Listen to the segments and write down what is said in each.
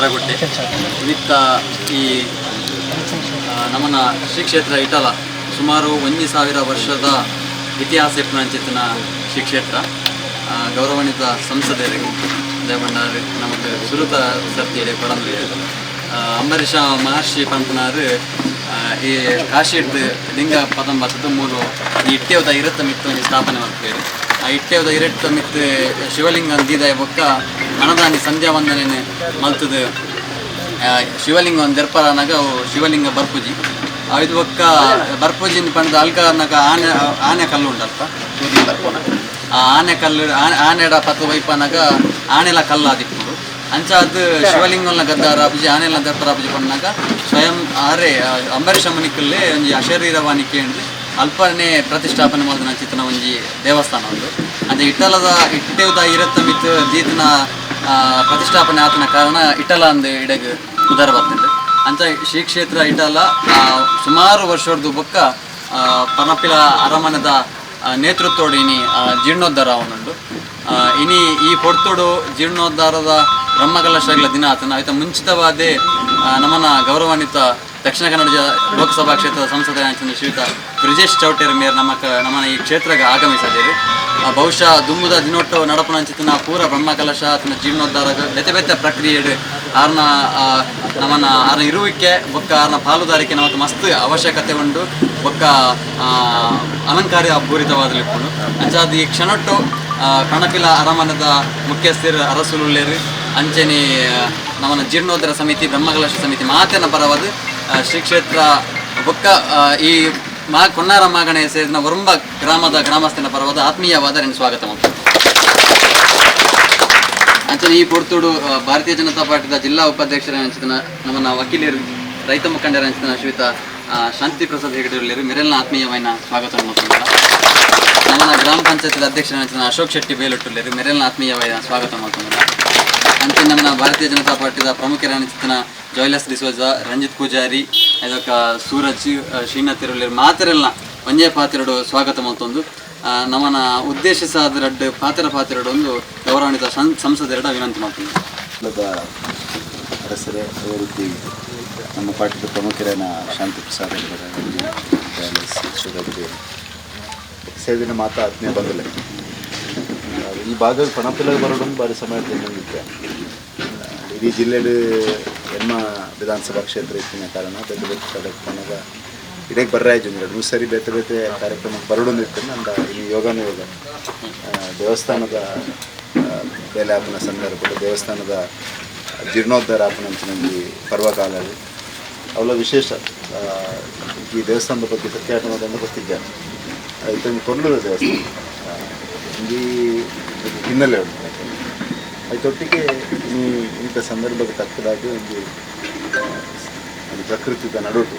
ಕರಗುಟ್ಟೆ ವಿತ್ತ ಈ ನಮ್ಮನ ಶ್ರೀ ಕ್ಷೇತ್ರ ಇಟಲ ಸುಮಾರು 1000 ವರ್ಷದ ಇತಿಹಾಸ ಇಪ್ಪುನಂಚಿತ್ತಿನ ಶ್ರೀ ಕ್ಷೇತ್ರ ಗೌರವಾನ್ವಿತ ಸಂಸದರಿಗೆ ದೇವಣ್ಣರು ನಮಗೆ ಸುರುತ ಸರ್ತಿಯಲ್ಲಿ ಕೊಡಂದು ಅಂಬರೀಷ ಮಹರ್ಷಿ ಪಂಪನಾರು ಈ ಕಾಶಿಡ್ ಲಿಂಗ ಪದಂಬತ್ತದ ಮೂರು ಈ ಇಟ್ಟೆವದ ಇರತ್ತ ಮಿತ್ತು ಸ್ಥಾಪನೆ ಮಾಡ್ತೇವೆ. ಆ ಇಟ್ಟೆವದ ಇರತ್ತ ಮಿತ್ತು ಶಿವಲಿಂಗ ಅಂದಿದ ಬೊಕ್ಕ ಹಣದಾನಿ ಸಂಧ್ಯಾ ವಂದನೆ ಮಲ್ತದ ಶಿವಲಿಂಗ ಒಂದು ದೆರ್ಪರನಾಗ ಶಿವಲಿಂಗ ಬರ್ಪುಜಿ ಇದು ಒಕ್ಕ ಬರ್ಪುಜಿನ ಪಂಡ ಅಲ್ಕಾರ್ನಾಗ ಆನೆ ಕಲ್ಲು ಉಂಟಲ್ಪ ಸೂದಿ ಬರ್ಪೋನ ಆ ಆನೆ ಕಲ್ಲು ಆನೆಡ ಪತ್ತು ವೈಪನಾಗ ಆನೆಲ ಕಲ್ಲು ಆದಿಪ್ಪುಡು ಅಂಚಾದ ಶಿವಲಿಂಗನ ಗದ್ದಾರ ಅಪುಜಿ ಆನೆಲ ದೆರ್ಪರ ಅಪುಜಿ ಪಂಡನಾಗ ಸ್ವಯಂ ಆರೆ ಅಂಬರೀಷ ಮುನಿಕಲ್ಲೇ ಒಂಜಿ ಅಶರೀರವಾಣಿಕೆ ಎಂದು ಅಲ್ಪನೇ ಪ್ರತಿಷ್ಠಾಪನೆ ಮಾಡಿದ ಚಿತ್ತನ ಒಂಜಿ ದೇವಸ್ಥಾನ ಒಂದು ಅಂದರೆ ಇಟ್ಟಲದ ಇಟ್ಟೆವದ ಇರತ್ತ ಮಿತ್ತು ದೀತನ ಪ್ರತಿಷ್ಠಾಪನೆ ಆತನ ಕಾರಣ ಇಟಲ ಅಂದು ಇಡಗ ಉದಾರ ಬರ್ತದೆ ಅಂತ ಶ್ರೀ ಕ್ಷೇತ್ರ ಇಟಲ ಸುಮಾರು ವರ್ಷದ ಬೊಕ್ಕ ಪನಪಿಲ ಅರಮನೆದ ನೇತೃತ್ವಡು ಇನಿ ಜೀರ್ಣೋದ್ಧಾರ ಅವನುಂಡು ಇನಿ ಈ ಪೊರ್ತುಡು ಜೀರ್ಣೋದ್ಧಾರದ ಬ್ರಹ್ಮಕಲಶಗಳ ದಿನ ಆತನ ಆಯ್ತ ಮುಂಚಿತವಾದೇ ನಮ್ಮನ ಗೌರವಾನ್ವಿತ ದಕ್ಷಿಣ ಕನ್ನಡ ಲೋಕಸಭಾ ಕ್ಷೇತ್ರದ ಸಂಸದ ಶ್ರೀಯುತ ಬ್ರಿಜೇಶ್ ಚೌಟೇರ್ ಮೇಯರ್ ನಮ್ಮನ ಈ ಕ್ಷೇತ್ರಕ್ಕೆ ಆಗಮಿಸಿದ್ದೀರಿ. ಬಹುಶಃ ದುಂಬುದ ದಿನೊಟ್ಟು ನಡಪುನಂಚಿತ್ತಿನ ಪೂರ ಬ್ರಹ್ಮಕಲಶ ಆತನ ಜೀರ್ಣೋದ್ಧಾರ ಬೆತೆ ಬೆತೆ ಪ್ರಕ್ರಿಯೆ ಆರ್ನ ನಮ್ಮನ ಆರ್ನ ಇರುವಿಕೆ ಬೊಕ್ಕ ಆರ್ನ ಪಾಲುದಾರಿಕೆ ನಮಗೆ ಮಸ್ತ್ ಅವಶ್ಯಕತೆ ಉಂಡು ಬೊಕ್ಕ ಅಲಂಕಾರ ಪೂರಿತವಾದಲಿಪ್ಪುಂಡು ಅಂಚಾದ ಈ ಕ್ಷಣಟ್ಟು ಕಣಪಿಲ ಅರಮನೆದ ಮುಖ್ಯಸ್ಥರು ಅರಸುಲುಲ್ಲೇರು ಅಂಚನೆ ನಮ್ಮನ ಜೀರ್ಣೋದ್ಧಾರ ಸಮಿತಿ ಬ್ರಹ್ಮಕಲಶ ಸಮಿತಿ ಮಾತೇನ ಪರವಾದ ಶ್ರೀ ಕ್ಷೇತ್ರ ಬೊಕ್ಕ ಈ ಕೊನ್ನಾರ ಮಾಗಣೆ ಸೇರಿದ ವರುಂಬ ಗ್ರಾಮದ ಗ್ರಾಮಸ್ಥನ ಪರವಾದ ಆತ್ಮೀಯವಾದ ನನ್ನ ಸ್ವಾಗತ ಮಾಡ್ತೀನಿ. ಅಂಚನೆ ಈ ಪೊರ್ತುಡು ಭಾರತೀಯ ಜನತಾ ಪಾರ್ಟಿದ ಜಿಲ್ಲಾ ಉಪಾಧ್ಯಕ್ಷರ ಅಂಚಿನ ನಮ್ಮನ್ನ ವಕೀಲರು ರೈತ ಮುಖಂಡರ ಅಂಚಿನ ಶ್ರೀಯುತ ಶಾಂತಿ ಪ್ರಸಾದ್ ಹೆಗಡೆರು ಮೆರೆಲ್ನ ಆತ್ಮೀಯವಾದ ಸ್ವಾಗತ ಮಾಡ್ತೀನಿ. ನಮ್ಮನ್ನ ಗ್ರಾಮ ಪಂಚಾಯತ್ ಅಧ್ಯಕ್ಷರ ಅಂಚಿನ ಅಶೋಕ್ ಶೆಟ್ಟಿ ಬೇಲೊಟ್ಟುಲ್ಲೇರು ಮೆರೆಲ್ನ ಆತ್ಮೀಯವಾದ ಸ್ವಾಗತ ಮಾಡ್ತೀನಿ. ಅಂಚೆ ನಮ್ಮ ಭಾರತೀಯ ಜನತಾ ಪಾರ್ಟಿದ ಪ್ರಮುಖರ ಅಂಚಿನ ಜೋಯ್ಲಸ್ ಡಿಸೋಜ ರಂಜಿತ್ ಪೂಜಾರಿ ಇದಕ್ಕ ಸೂರಜ್ ಶ್ರೀನಾಥ್ ತಿರುಳೇರು ಮಾತೆರೆಲ್ಲ ಒಂದೇ ಪಾತ್ರೆಡು ಸ್ವಾಗತ ಮತ್ತೊಂದು ನಮ್ಮನ ಉದ್ದೇಶಿಸಾದ ರಡ್ಡು ಪಾತ್ರೆಡು ಒಂದು ಗೌರವಾನ್ವಿತ ಸಂಸದೆರಡ ವಿನಂತಿ ಮಾಡ್ತೀನಿ. ಅರಸರೇ ಅದೇ ರೀತಿ ನಮ್ಮ ಪಾರ್ಟಿಯ ಪ್ರಮುಖರೇನ ಶಾಂತಿ ಪ್ರಸಾದ್ ಸೇದಿನ ಮಾತಾ ಆತ್ಮೀಯ ಬಂದಲೆ ಈ ಭಾಗ ಪಣಪಿಲ ಬರೋದೊಂದು ಬಾರಿ ಸಮಯಕ್ಕೆ ಇಡೀ ಜಿಲ್ಲೆಡು ಎಮ್ಮ ವಿಧಾನಸಭಾ ಕ್ಷೇತ್ರ ಇತ್ತಿನ ಕಾರಣ ಬೇತೆ ಬೇತೆ ಕಾರ್ಯಕ್ರಮದ ಇಡಕ್ಕೆ ಬರ್ರಾಯ್ತು ನೀವು ಸರಿ ಬೇತೆ ಬೇತೆ ಕಾರ್ಯಕ್ರಮಕ್ಕೆ ಬರೋದೊಂದು ಇರ್ತದೆ ಅಂದ ಈ ಯೋಗನ ಯೋಗ ದೇವಸ್ಥಾನದ ಬೇಲೆ ಹಾಪಿನ ಸಂದರ್ಭದಲ್ಲಿ ದೇವಸ್ಥಾನದ ಜೀರ್ಣೋದ್ಧಾರ ಹಾಪಿನಂಚಿನಲ್ಲಿ ಪರ್ವಕಾಲದಲ್ಲಿ ಅವಳ ವಿಶೇಷ ಈ ದೇವಸ್ಥಾನದ ಬಗ್ಗೆ ಸತ್ಯಾಟನೋದನ್ನು ಗೊತ್ತಿದ್ದಾರೆ ಇದೊಂದು ಕೊಲ್ಲೂರು ದೇವಸ್ಥಾನ ಈ ಹಿನ್ನೆಲೆ ಉಂಟು ಅದೊಟ್ಟಿಗೆ ಇಂಥ ಸಂದರ್ಭಕ್ಕೆ ತಕ್ಕದಾಗಿ ಒಂದು ಪ್ರಕೃತಿದ ನಡುಟು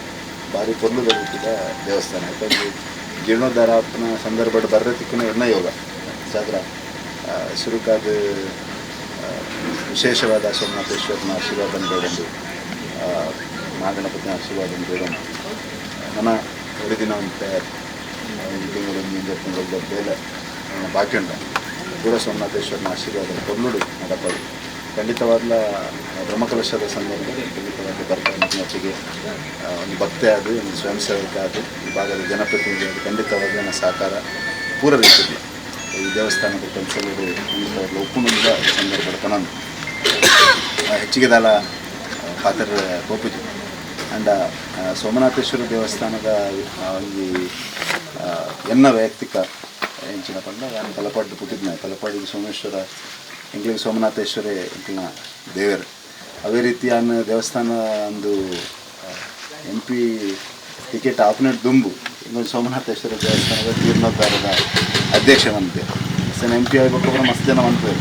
ಭಾರಿ ಕೊಲ್ಲುದ ಹುಟ್ಟಿದ ದೇವಸ್ಥಾನ ಯಾಕಂದರೆ ಜೀರ್ಣೋದ್ಧಾರ ಆಪನ ಸಂದರ್ಭದ ಬರ್ರತಿಕ್ಕಿನ ಎನ್ನ ಯೋಗ ಸಾದ್ರ ಶುರುಕಾದ ವಿಶೇಷವಾದ ಸೋಮನಾಥೇಶ್ವರನ ಆಶೀರ್ವಾದನ ಬೇಡೊಂದು ಮಹಾಗಣಪತಿನ ಆಶೀರ್ವಾದನ ಬೇಡೊಂದು ನನ್ನ ಎರಡು ದಿನ ಒಂದು ತಯಾರು ತಿಂಗಳು ಬೇಲೆ ಬಾಕಿ ಉಂಟ ಪೂರ ಸೋಮನಾಥೇಶ್ವರನ ಆಶೀರ್ವಾದ ಕೊಲ್ಲುಡು ನಡಪಡು ಖಂಡಿತವಾದ ಬ್ರಹ್ಮಕಲಶದ ಸಂದರ್ಭದಲ್ಲಿ ಖಂಡಿತವಾಗಿ ಬರ್ತಾರೆ ಒಟ್ಟಿಗೆ ಒಂದು ಭಕ್ತೆ ಅದು ಒಂದು ಸ್ವಯಂ ಸೇವಕ ಅದು ಈ ಭಾಗದ ಜನಪ್ರತಿನಿಧಿ ಅದು ಖಂಡಿತವಾಗಿ ನನ್ನ ಸಹಕಾರ ಪೂರ ರೀತಿಯಲ್ಲಿ ಈ ದೇವಸ್ಥಾನದ ಕೆಲಸಗಳು ಖಂಡಿತವಾಗಲೂ ಒಪ್ಪುನಿಂದ ಸಂದರ್ಭದ ಕನಂದು ಹೆಚ್ಚಿಗೆ ದಾಲ ಪಾತ್ರ ಗೋಪೂಜೆ ಅಂಡ ಸೋಮನಾಥೇಶ್ವರ ದೇವಸ್ಥಾನದ ಒಂದು ಎನ್ನ ವೈಯಕ್ತಿಕ ಹೆಂಚಿನ ಪಂಡ ನಾನು ತಲಪಾಡು ಪುಟ್ಟಿದ್ನ ತಲಪಾಡಿಗೆ ಸೋಮೇಶ್ವರ ಇಂಗ್ಲಿಗೆ ಸೋಮನಾಥೇಶ್ವರೇ ಇಂಕಿನ ದೇವರು ಅವೇ ರೀತಿ ಅನ್ನ ದೇವಸ್ಥಾನ ಒಂದು MP ಟಿಕೆಟ್ ಆಪನೇಟ್ ದುಂಬು ಇನ್ನೊಂದು ಸೋಮನಾಥೇಶ್ವರ ದೇವಸ್ಥಾನದ ಜೀರ್ಣೋದ್ಧಾರದ ಅಧ್ಯಕ್ಷ ಬಂತೆ ಸಣ್ಣ MP ಆಗಬೇಕು ಮಸ್ತ್ ಜನ ಬಂತೇವೆ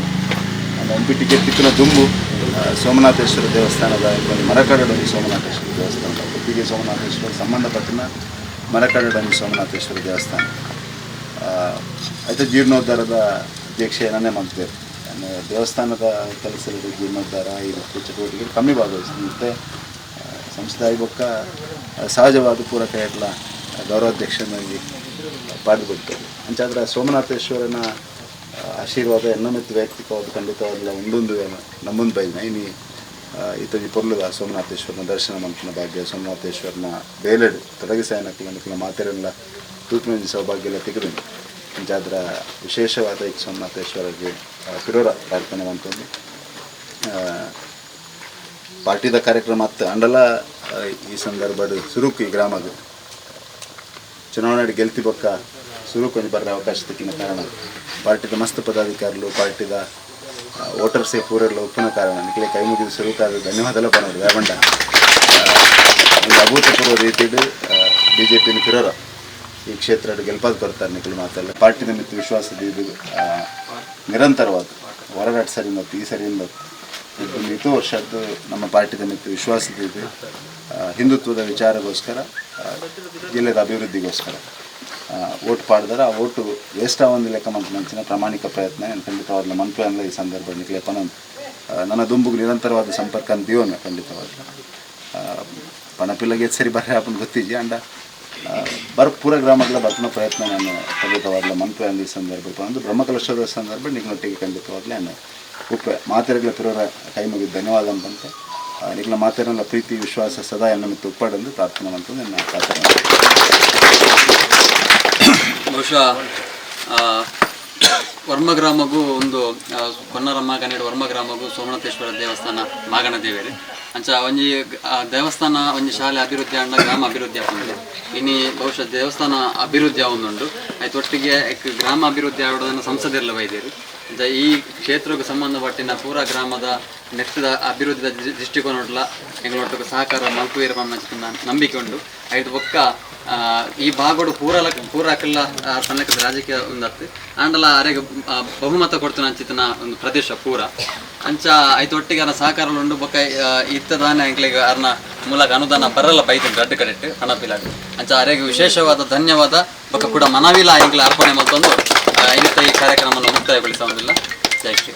ಒಂದು MP ಟಿಕೆಟ್ ತಿಕ್ಕಿನ ದುಂಬು ಸೋಮನಾಥೇಶ್ವರ ದೇವಸ್ಥಾನದ ಮರಕಡಡಂಗಿ ಸೋಮನಾಥೇಶ್ವರ ದೇವಸ್ಥಾನದ ಒಟ್ಟಿಗೆ ಸೋಮನಾಥೇಶ್ವರ ಸಂಬಂಧಪಟ್ಟಿನ ಮರಕಡಡಂಗಿ ಸೋಮನಾಥೇಶ್ವರ ದೇವಸ್ಥಾನ ಆಯ್ತು ಜೀರ್ಣೋದ್ಧಾರದ ಅಧ್ಯಕ್ಷೆ ನಾನೇ ಮಾಡ್ತೇವೆ ದೇವಸ್ಥಾನದ ಕೆಲಸದಲ್ಲಿ ಜೀರ್ಣೋದ್ಧಾರ ಈ ಚಟುವಟಿಕೆ ಕಮ್ಮಿ ಭಾಗವಹಿಸಿ ಮತ್ತು ಸಂಸ್ಥೆ ಬೊಕ್ಕ ಸಹಜವಾದ ಪೂರಕ ಎಲ್ಲ ಗೌರವಾಧ್ಯಕ್ಷನಾಗಿ ಪಾಲ್ಗೊಳ್ತೇವೆ ಅಂಚಾದ್ರೆ ಸೋಮನಾಥೇಶ್ವರನ ಆಶೀರ್ವಾದ ಎನ್ನ ಮೆತ್ತು ವೈಯಕ್ತಿಕವಾದ ಖಂಡಿತವಾದ ಒಂದೊಂದು ನಮ್ಮೊಂದು ಬೈನ ಇನ್ನು ಇತಜಿ ಪೊರ್ಲುದ ಸೋಮನಾಥೇಶ್ವರನ ದರ್ಶನ ಮಂತಿನ ಭಾಗ್ಯ ಸೋಮನಾಥೇಶ್ವರನ ಬೇಲೆಡು ತೊಡಗಿಸಾಯನಕ್ಲ ಮಾತೆರೆಲ್ಲ ತೂತ್ಮೆಂಜಿ ಸೌಭಾಗ್ಯ ತೆಗೆದು ಜಾತ್ರೆ ವಿಶೇಷವಾದ ಈ ಸೋಮನಾಥೇಶ್ವರಗೆ ಪಿರೋರ ಪ್ರಾರ್ಥನೆ ಮಂತೊಂದು ಪಾರ್ಟಿದ ಕಾರ್ಯಕ್ರಮ ಅಂಡಲ ಈ ಸಂದರ್ಭಡ್ ಸುರುಕು ಈ ಗ್ರಾಮದ ಚುನಾವಣೆ ಗೆಲ್ತಿ ಬೊಕ್ಕ ಸುರು ಕೊಂಚ ಬರ್ರೆ ಅವಕಾಶ ತೆಕ್ಕಿನ ಕಾರಣ ಪಾರ್ಟಿದ ಮಸ್ತ್ ಪದಾಧಿಕಾರಿಗಳು ಪಾರ್ಟಿದ ವೋಟರ್ಸೇ ಪೂರೆಲ್ಲ ಒಪ್ಪಿನ ಕಾರಣ ನಿಖಲೆ ಕೈ ಮುಗಿದು ಸುರುಕಾದ ಧನ್ಯವಾದಲ ಪನೋದು ವ್ಯಾಬಂಡ ಒಂದು ಅಭೂತಪೂರ್ವ ರೀತಿಯಲ್ಲಿ BJP ಪಿರೋರ ಈ ಕ್ಷೇತ್ರ ಗೆಲ್ಪಾದ ಬರ್ತಾರೆ ನಿಖಲು ಮಾತೆಲ್ಲ ಪಾರ್ಟಿದ ಮಿತ್ತು ವಿಶ್ವಾಸದ ಇದು ನಿರಂತರವಾದ ಹೊರಗಡೆ ಸರಿ ಮತ್ತು ಈ ಸರಿ ಇದು ಮಿತು ವರ್ಷದ್ದು ನಮ್ಮ ಪಾರ್ಟಿದ ಮಿತ್ತು ವಿಶ್ವಾಸದ ಇದು ಹಿಂದುತ್ವದ ವಿಚಾರಗೋಸ್ಕರ ಜಿಲ್ಲೆದ ಅಭಿವೃದ್ಧಿಗೋಸ್ಕರ ಓಟ್ ಪಾಡಿದರೆ ಆ ಓಟು ವೇಸ್ಟ್ ಆಗೊಂದು ಲೆಕ್ಕ ಮಂಚಿನ ಪ್ರಾಮಾಣಿಕ ಪ್ರಯತ್ನ ಖಂಡಿತವಾದ ಮನ್ಪೆ ಈ ಸಂದರ್ಭ ನಿಕ್ಲೆಪ್ಪನ ನನ್ನ ದುಂಬುಗೆ ನಿರಂತರವಾದ ಸಂಪರ್ಕ ಅಂತೀವನ್ನ ಖಂಡಿತವಾದ ಪಣಪಿಲ್ಲಗೆ ಸರಿ ಬರ್ರೆ ಹಾಪನ್ ಗೊತ್ತಿದ್ದೆ ಅಂಡ ಪೂರ ಗ್ರಾಮಗಳ ಬರ್ತಿನ ಪ್ರಯತ್ನ ನಾನು ಖಂಡಿತವಾಗಲೇ ಮನ್ಪೆ ಈ ಸಂದರ್ಭ ಒಂದು ಬ್ರಹ್ಮಕಲಶದ ಸಂದರ್ಭ ನಿಗ್ನೊಟ್ಟಿಗೆ ಖಂಡಿತವಾಗಲೇ ನಾನು ಉಪ್ಪೆ ಮಾತೆರೆಗಳ ಪಿರೋರ ಕೈ ಮುಗಿದು ಧನ್ಯವಾದ ಅಂತಂತೆ ನಿಗ್ಲ ಮಾತೆರೆಲ್ಲ ಪ್ರೀತಿ ವಿಶ್ವಾಸ ಸದಾ ಎನ್ನ ಮಿತ್ತು ಉಪ್ಪಾಡಂದು ಪ್ರಾರ್ಥನೆ ಅಂತಂದು ನನ್ನ ಪ್ರಾರ್ಥನೆ. ಬಹುಶಃ ವರ್ಮ ಗ್ರಾಮಗೂ ಒಂದು ಕೊನ್ನರ ಮಾಗನೇಡು ವರ್ಮ ಗ್ರಾಮಗೂ ಸೋಮನಾಥೇಶ್ವರ ದೇವಸ್ಥಾನ ಮಾಗಣ ದೇವೇರಿ ಅಂಚ ಒಂಜಿ ದೇವಸ್ಥಾನ ಒಂಜಿ ಶಾಲೆ ಅಭಿವೃದ್ಧಿ ಆಂಡ ಗ್ರಾಮ ಅಭಿವೃದ್ಧಿ ಆಪುಂಡು ಇನ್ನು ಬಹುಶಃ ದೇವಸ್ಥಾನ ಅಭಿವೃದ್ಧಿ ಆವೊಂದುಂಡು ಆಯ್ತು ಒಟ್ಟಿಗೆ ಗ್ರಾಮ ಅಭಿವೃದ್ಧಿ ಆವೋದನ್ನು ಸಂಸದೆಲ್ಲ ವೈದ್ಯರು ಈ ಕ್ಷೇತ್ರಕ್ಕೆ ಸಂಬಂಧಪಟ್ಟಿನ ಪೂರ ಗ್ರಾಮದ ನೆಕ್ಸ್ಟ್ ಅಭಿವೃದ್ಧಿದ ದೃಷ್ಟಿಕೋನ ಎಂಗಳೊಟ್ಟಿಗೆ ಸಹಕಾರ ಮಲ್ಪುವೀರ ನಂಬಿಕೆ ಉಂಟು ಐದು ಪಕ್ಕ ಈ ಭಾಗೋಡು ಪೂರಕ್ಕೆಲ್ಲ ಸಣ್ಣಕ್ಕೆ ರಾಜಕೀಯ ಒಂದತ್ತು ಆಂಡಲ ಅರೆಗೆ ಬಹುಮತ ಕೊಡ್ತಾನೆ ಅಂಚಿತನ ಒಂದು ಪ್ರದೇಶ ಪೂರ ಅಂಚ ಐದು ಒಟ್ಟಿಗೆ ಅನ್ನ ಸಹಕಾರ ಉಂಡು ಬೊಕ್ಕ ಇತ್ತದಾನೆ ಅಂಕ್ಲಿಗೆ ಅರ್ನ ಮೂಲಕ ಅನುದಾನ ಬರಲ್ಲ ಬೈತೀನಿ ರಡ್ಡು ಕಡೆಟ್ಟು ಹಣಪಿಲಾಗ ಅಂಚ ಅರೆಗೆ ವಿಶೇಷವಾದ ಧನ್ಯವಾದ ಬೊಕ್ಕ ಕೂಡ ಮನವಿಲ ಎಂಕ್ಲ ಅರ್ಪಣೆ ಮತ್ತೊಂದು ಈ ಕಾರ್ಯಕ್ರಮವನ್ನು ಮುಕ್ತಾಯಗೊಳಿಸುವುದಿಲ್ಲ. ಜೈ ಶ್ರೀ.